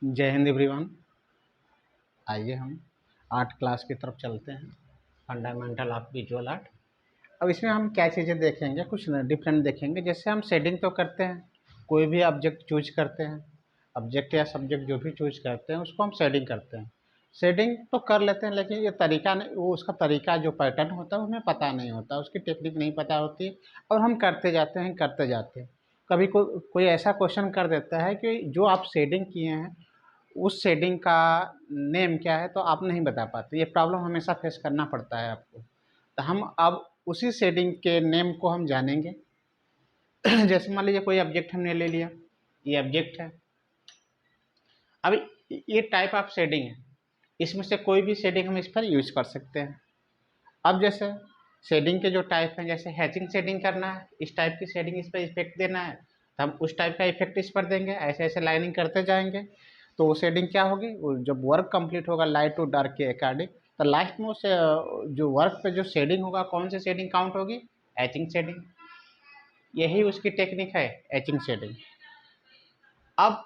जय हिंद एवरीवन। आइए हम आर्ट क्लास की तरफ चलते हैं। Fundamental of visual art. अब इसमें हम क्या चीज़ें देखेंगे, कुछ डिफरेंट देखेंगे। जैसे हम शेडिंग तो करते हैं, कोई भी ऑब्जेक्ट चूज करते हैं, ऑब्जेक्ट या सब्जेक्ट जो भी चूज करते हैं उसको हम शेडिंग करते हैं। शेडिंग तो कर लेते हैं, लेकिन ये तरीका नहीं, वो उसका तरीका जो पैटर्न होता है हमें पता नहीं होता, उसकी टेक्निक नहीं पता होती है और हम करते जाते हैं करते जाते हैं। कभी कोई ऐसा क्वेश्चन कर देता है कि जो आप शेडिंग किए हैं उस शेडिंग का नेम क्या है, तो आप नहीं बता पाते। ये प्रॉब्लम हमेशा फेस करना पड़ता है आपको। तो हम अब उसी शेडिंग के नेम को हम जानेंगे। जैसे मान लीजिए कोई ऑब्जेक्ट हमने ले लिया, ये ऑब्जेक्ट है। अब ये टाइप ऑफ शेडिंग है, इसमें से कोई भी शेडिंग हम इस पर यूज कर सकते हैं। अब जैसे शेडिंग के जो टाइप हैं, जैसे हैचिंग शेडिंग करना है, इस टाइप की शेडिंग इस पर इफेक्ट देना है तो हम उस टाइप का इफेक्ट इस पर देंगे। ऐसे ऐसे लाइनिंग करते जाएंगे तो वो शेडिंग क्या होगी, जब वर्क कंप्लीट होगा लाइट टू डार्क के अकॉर्डिंग, तो लास्ट में उसे जो वर्क पे जो शेडिंग होगा, कौन सी शेडिंग काउंट होगी, एचिंग शेडिंग। यही उसकी टेक्निक है, एचिंग शेडिंग। अब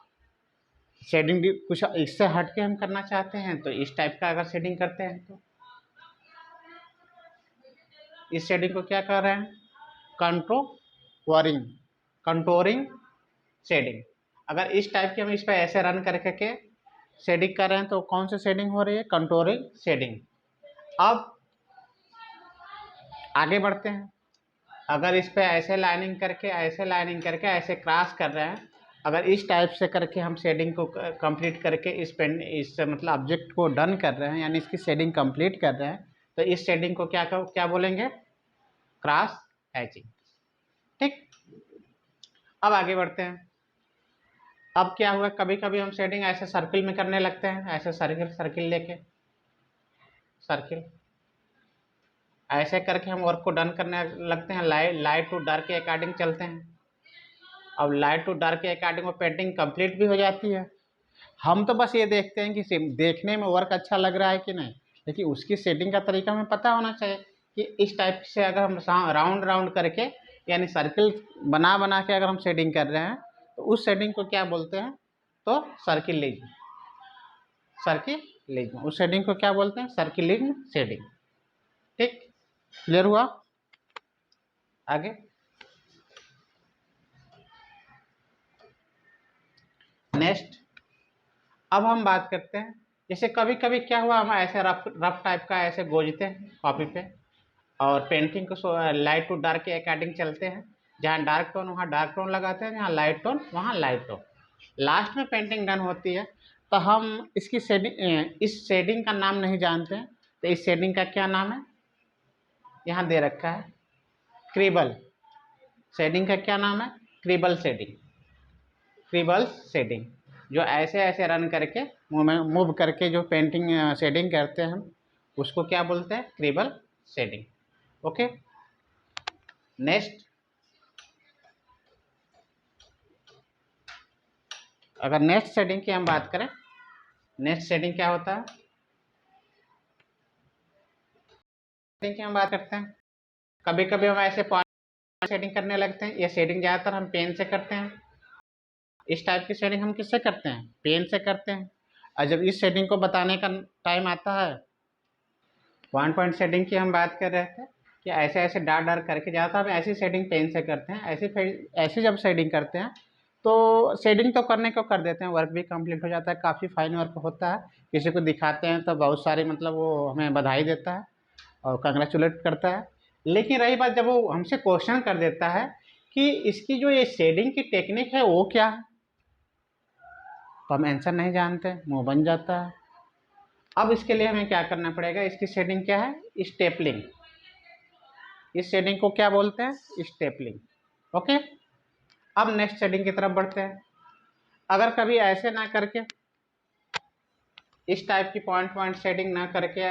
शेडिंग भी कुछ इससे हट के हम करना चाहते हैं तो इस टाइप का अगर शेडिंग करते हैं तो इस शेडिंग को क्या कर रहे हैं, कंट्रोवरिंग कंटोरिंग शेडिंग। अगर इस टाइप की हम इस पर ऐसे रन करके शेडिंग कर रहे हैं तो कौन सी शेडिंग हो रही है, कंटोरिंग शेडिंग। अब आगे बढ़ते हैं। अगर इस पे ऐसे लाइनिंग करके ऐसे क्रॉस कर रहे हैं, अगर इस टाइप से करके हम शेडिंग को कंप्लीट करके इस मतलब ऑब्जेक्ट को डन कर रहे हैं, यानी इसकी शेडिंग कंप्लीट कर रहे हैं, तो इस शेडिंग को क्या बोलेंगे, क्रॉस हैचिंग। ठीक। अब आगे बढ़ते हैं। अब क्या हुआ, कभी कभी हम शेडिंग ऐसे सर्किल में करने लगते हैं, ऐसे सर्किल लेके सर्किल ऐसे करके हम वर्क को डन करने लगते हैं। लाइट टू डार्क के अकॉर्डिंग चलते हैं। अब लाइट टू डार्क के अकॉर्डिंग वो पेंटिंग कंप्लीट भी हो जाती है। हम तो बस ये देखते हैं कि देखने में वर्क अच्छा लग रहा है कि नहीं, लेकिन उसकी शेडिंग का तरीका हमें पता होना चाहिए कि इस टाइप से अगर हम राउंड राउंड करके यानी सर्किल बना बना के अगर हम शेडिंग कर रहे हैं तो उस शेडिंग को क्या बोलते हैं, तो सर्किलिज्म। उस शेडिंग को क्या बोलते हैं, सर्किलिज्म शेडिंग। ठीक, क्लियर हुआ। आगे नेक्स्ट, अब हम बात करते हैं। जैसे कभी कभी क्या हुआ, हम ऐसे रफ टाइप का ऐसे गोजते हैं कॉपी पे और पेंटिंग को लाइट टू डार्क के अकॉर्डिंग चलते हैं। जहाँ डार्क टोन वहाँ डार्क टोन लगाते हैं, जहाँ लाइट टोन वहाँ लाइट टोन। लास्ट में पेंटिंग डन होती है तो हम इसकी शेडिंग, इस शेडिंग का नाम नहीं जानते हैं, तो इस शेडिंग का क्या नाम है, यहाँ दे रखा है क्रिबल। शेडिंग का क्या नाम है, क्रिबल शेडिंग। क्रिबल शेडिंग जो ऐसे ऐसे रन करके मूव करके जो पेंटिंग शेडिंग करते हैं हम उसको क्या बोलते हैं, क्रिबल शेडिंग। ओके। नेक्स्ट, अगर नेक्स्ट शेडिंग की हम बात करें, नेक्स्ट शेडिंग क्या होता है, शेडिंग की हम बात करते हैं। कभी कभी हम ऐसे पॉइंट शेडिंग करने लगते हैं। ये शेडिंग ज़्यादातर हम पेन से करते हैं। इस टाइप की शेडिंग हम किससे करते हैं, पेन से करते हैं। और जब इस शेडिंग को बताने का टाइम आता है, पॉइंट शेडिंग की हम बात कर रहे थे कि ऐसे ऐसे डार्क डार्क करके, ज़्यादातर हम ऐसी शेडिंग पेन से करते हैं। ऐसी जब शेडिंग करते हैं तो शेडिंग तो करने को कर देते हैं, वर्क भी कंप्लीट हो जाता है, काफ़ी फाइन वर्क होता है। किसी को दिखाते हैं तो बहुत सारी मतलब वो हमें बधाई देता है और कंग्रेचुलेट करता है। लेकिन रही बात जब वो हमसे क्वेश्चन कर देता है कि इसकी जो ये शेडिंग की टेक्निक है वो क्या है, तो हम आंसर नहीं जानते, मुंह बन जाता है। अब इसके लिए हमें क्या करना पड़ेगा, इसकी शेडिंग क्या है, स्टेपलिंग। इस शेडिंग को क्या बोलते हैं, स्टेपलिंग। ओके। अब नेक्स्ट शेडिंग की तरफ बढ़ते हैं। अगर कभी ऐसे ना करके, इस टाइप की पॉइंट शेडिंग ना करके,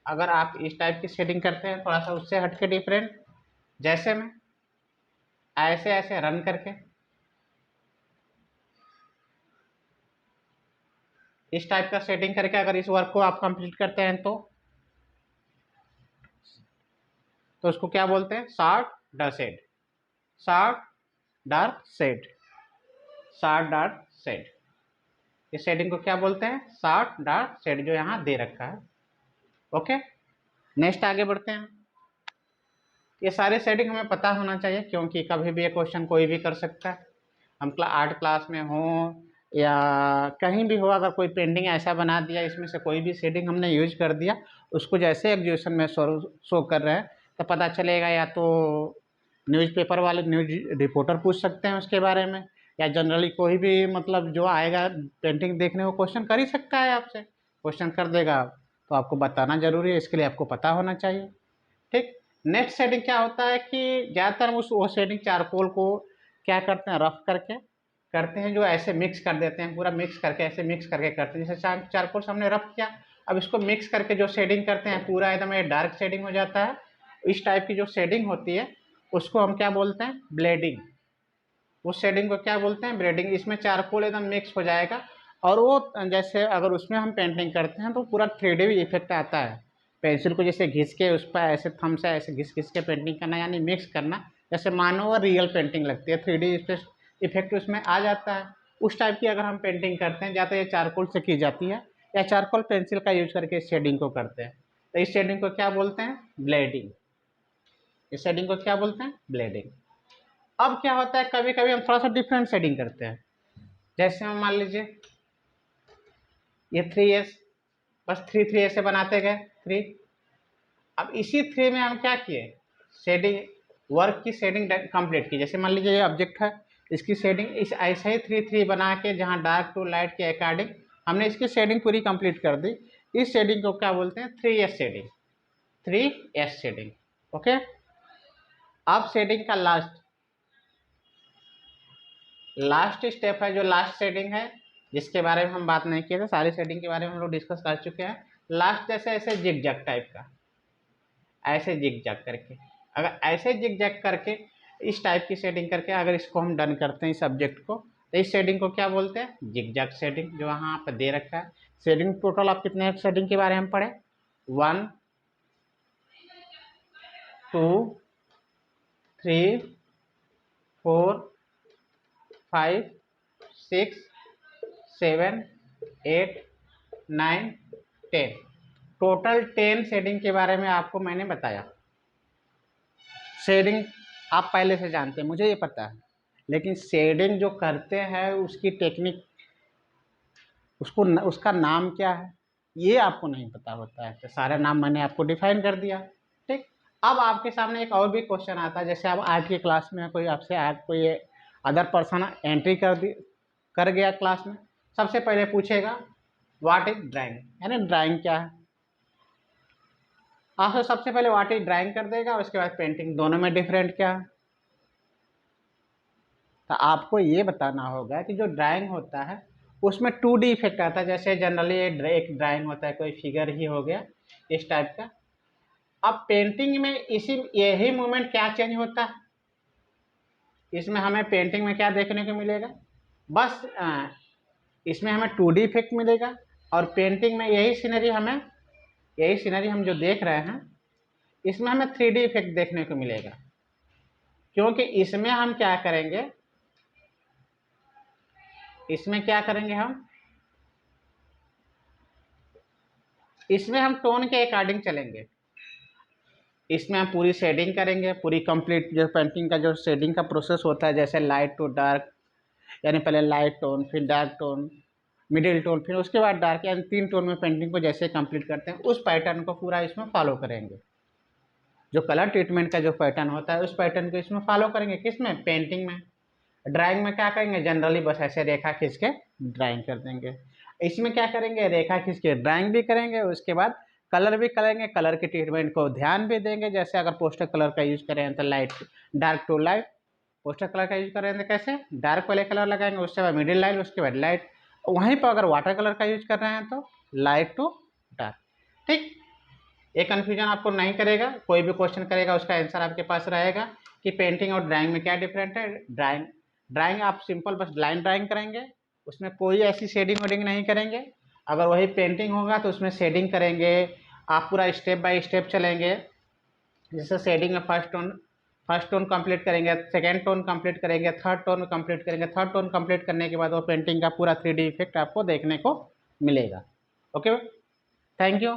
अगर आप इस टाइप की शेडिंग करते हैं थोड़ा सा उससे हटके डिफरेंट, जैसे में ऐसे ऐसे रन करके इस टाइप का शेडिंग करके अगर इस वर्क को आप कंप्लीट करते हैं तो उसको क्या बोलते हैं, sharp dark shade. Sharp dark shade, sharp dark shade. इस शेडिंग को क्या बोलते हैं? शॉर्ट डार्क शेड, जो यहाँ दे रखा है। ओके, नेक्स्ट आगे बढ़ते हैं। ये सारे शेडिंग हमें पता होना चाहिए, क्योंकि कभी भी ये क्वेश्चन कोई भी कर सकता है। हम आर्ट क्लास में हो या कहीं भी हो, अगर कोई पेंटिंग ऐसा बना दिया, इसमें से कोई भी शेडिंग हमने यूज कर दिया, उसको जैसे एग्जीबिशन में शो कर रहे हैं तो पता चलेगा, या तो न्यूज़पेपर वाले न्यूज रिपोर्टर पूछ सकते हैं उसके बारे में, या जनरली कोई भी मतलब जो आएगा पेंटिंग देखने को क्वेश्चन कर ही सकता है आपसे। क्वेश्चन कर देगा तो आपको बताना जरूरी है, इसके लिए आपको पता होना चाहिए। ठीक, नेक्स्ट शेडिंग क्या होता है कि ज़्यादातर हम वो शेडिंग चारकोल को क्या करते हैं, रफ करके करते हैं, जो ऐसे मिक्स कर देते हैं, पूरा मिक्स करके ऐसे मिक्स करके करते हैं। जैसे चारकोल से हमने रफ किया, अब इसको मिक्स करके जो शेडिंग करते हैं पूरा एकदम ये डार्क शेडिंग हो जाता है। इस टाइप की जो शेडिंग होती है उसको हम क्या बोलते हैं? ब्लेडिंग। उस शेडिंग को क्या बोलते हैं? ब्लेडिंग। इसमें चारकोल एकदम मिक्स हो जाएगा, और वो जैसे अगर उसमें हम पेंटिंग करते हैं तो पूरा 3D भी इफेक्ट आता है। पेंसिल को जैसे घिस के उस पर ऐसे थंब से ऐसे घिस घिस के पेंटिंग करना, यानी मिक्स करना, जैसे मानो वो रियल पेंटिंग लगती है, 3D इफेक्ट उसमें आ जाता है। उस टाइप की अगर हम पेंटिंग करते हैं, या तो ये चारकोल से की जाती है या चारकोल पेंसिल का यूज करके इस शेडिंग को करते हैं, तो इस शेडिंग को क्या बोलते हैं? ब्लेडिंग। इस शेडिंग को क्या बोलते हैं? ब्लेडिंग। अब क्या होता है, कभी कभी हम थोड़ा सा डिफरेंट शेडिंग करते हैं। जैसे हम मान लीजिए ये 3S, बस 3 ऐसे बनाते गए 3। अब इसी 3 में हम क्या किए? शेडिंग, वर्क की शेडिंग कंप्लीट की। जैसे मान लीजिए ये ऑब्जेक्ट है, इसकी शेडिंग इस ऐसे ही 3 बना के, जहाँ डार्क टू लाइट के अकॉर्डिंग हमने इसकी शेडिंग पूरी कंप्लीट कर दी। इस शेडिंग को क्या बोलते हैं? 3S shading. 3S shading. Okay, अब शेडिंग का लास्ट स्टेप है, जो लास्ट शेडिंग है, जिसके बारे में हम बात नहीं किए थे, सारी शेडिंग के बारे में हम लोग डिस्कस कर चुके हैं। लास्ट जैसे ऐसे जिग जैग टाइप का, ऐसे जिग जैग करके, अगर ऐसे जिग जैग करके इस टाइप की शेडिंग करके अगर इसको हम डन करते हैं इस सब्जेक्ट को, तो इस शेडिंग को क्या बोलते हैं? जिग जैग शेडिंग, जो यहाँ पर दे रखा है। शेडिंग टोटल आप कितने शेडिंग के बारे में पढ़े? 1 2 3 4 5 6 7 8 9 10, टोटल 10 शेडिंग के बारे में आपको मैंने बताया। शेडिंग आप पहले से जानते हैं, मुझे ये पता है, लेकिन शेडिंग जो करते हैं उसकी टेक्निक, उसका नाम क्या है, ये आपको नहीं पता होता है। तो सारा नाम मैंने आपको डिफाइन कर दिया। ठीक, अब आपके सामने एक और भी क्वेश्चन आता है। जैसे अब आर्ट की क्लास में कोई आपसे कोई अदर पर्सन एंट्री कर गया क्लास में, सबसे पहले पूछेगा व्हाट इज ड्राइंग, यानी ड्राइंग क्या है। आपसे सबसे पहले व्हाट इज ड्राइंग कर देगा, उसके बाद पेंटिंग, दोनों में डिफरेंट क्या है। तो आपको ये बताना होगा कि जो ड्राइंग होता है उसमें 2D इफेक्ट आता है। जैसे जनरली एक ड्राइंग होता है, कोई फिगर ही हो गया इस टाइप का। अब पेंटिंग में यही मूवमेंट क्या चेंज होता है, इसमें हमें पेंटिंग में क्या देखने को मिलेगा? बस इसमें हमें 2D इफेक्ट मिलेगा, और पेंटिंग में यही सीनरी हम जो देख रहे हैं, इसमें हमें 3D इफेक्ट देखने को मिलेगा। क्योंकि इसमें हम क्या करेंगे, इसमें हम टोन के अकॉर्डिंग चलेंगे। इसमें हम पूरी शेडिंग करेंगे, पूरी कंप्लीट जो पेंटिंग का जो शेडिंग का प्रोसेस होता है, जैसे लाइट टू डार्क, यानी पहले लाइट टोन, फिर डार्क टोन, मिडिल टोन, फिर उसके बाद डार्क, यानी 3 टोन में पेंटिंग को जैसे कंप्लीट करते हैं, उस पैटर्न को पूरा इसमें फॉलो करेंगे। जो कलर ट्रीटमेंट का जो पैटर्न होता है, उस पैटर्न को इसमें फॉलो करेंगे। किसमें? पेंटिंग में। ड्राइंग में क्या करेंगे? जनरली बस ऐसे रेखा खींच के ड्राइंग कर देंगे। इसमें क्या करेंगे? रेखा खींच के ड्राइंग भी करेंगे, उसके बाद कलर भी करेंगे, कलर के ट्रीटमेंट को ध्यान भी देंगे। जैसे अगर पोस्टर कलर का यूज करें तो light, dark to light. Poster colour का यूज करें तो कैसे? डार्क वाले कलर लगाएंगे, उसके बाद मिडिल लाइट, उसके बाद लाइट। वहीं पर अगर वाटर कलर का यूज कर रहे हैं तो लाइट टू डार्क। ठीक, ये कन्फ्यूजन आपको नहीं करेगा। कोई भी क्वेश्चन करेगा उसका आंसर आपके पास रहेगा कि पेंटिंग और ड्राइंग में क्या डिफरेंट है। ड्राइंग आप सिंपल बस लाइन ड्राइंग करेंगे, उसमें कोई ऐसी शेडिंग वेडिंग नहीं करेंगे। अगर वही पेंटिंग होगा तो उसमें शेडिंग करेंगे, आप पूरा स्टेप बाय स्टेप चलेंगे। जैसे शेडिंग में first tone first tone complete करेंगे, सेकेंड टोन कंप्लीट करेंगे, थर्ड टोन कंप्लीट करेंगे। थर्ड टोन कंप्लीट करने के बाद वो पेंटिंग का पूरा 3D इफेक्ट आपको देखने को मिलेगा। Okay, thank you.